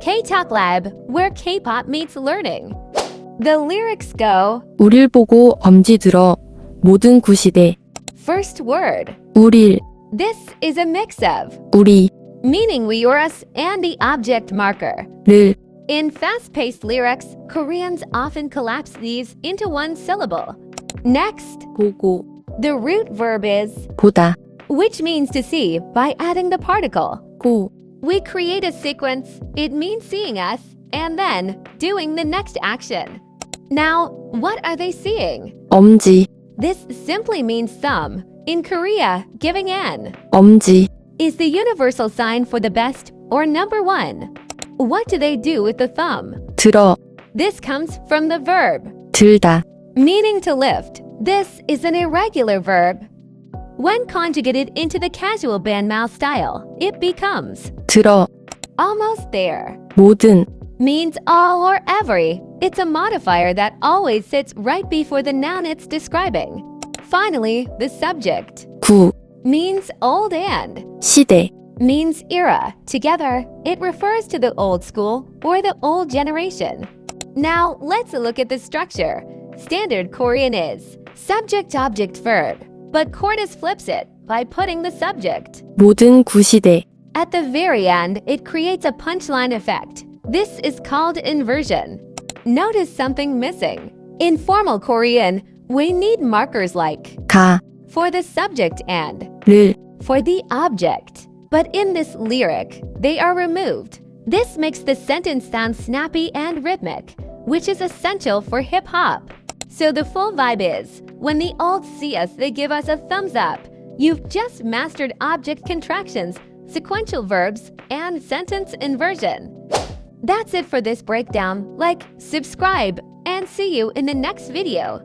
K-Talk Lab, where K-pop meets learning. The lyrics go, 우릴 보고 엄지 들어 모든 구시대. first word. 우릴, This is a mix of, 우리, meaning we or us, and the object marker. 를, In fast-paced lyrics, Koreans often collapse these into one syllable. Next, 보고, the root verb is, 보다, which means to see by adding the particle. 고, We create a sequence, it means seeing us, and then doing the next action. Now, what are they seeing? 엄지, This simply means thumb. In Korea, giving in 엄지, is the universal sign for the best or number one. What do they do with the thumb? 들어, This comes from the verb, 들다, meaning to lift. This is an irregular verb. When conjugated into the casual bandmouth style, it becomes 들어, almost there. 모든, Means all or every. It's a modifier that always sits right before the noun it's describing. Finally, the subject 구, means old and 시대, means era. Together, it refers to the old school or the old generation. Now, let's look at the structure. Standard Korean is subject-object-verb, but Cortis flips it by putting the subject. 모든 구시대, At the very end, it creates a punchline effect. This is called inversion. Notice something missing. In formal Korean, we need markers like 가, for the subject and 를, for the object. But in this lyric, they are removed. This makes the sentence sound snappy and rhythmic, which is essential for hip-hop. So the full vibe is, when the olds see us, they give us a thumbs up. You've just mastered object contractions, sequential verbs, and sentence inversion. That's it for this breakdown. Like, subscribe, and see you in the next video.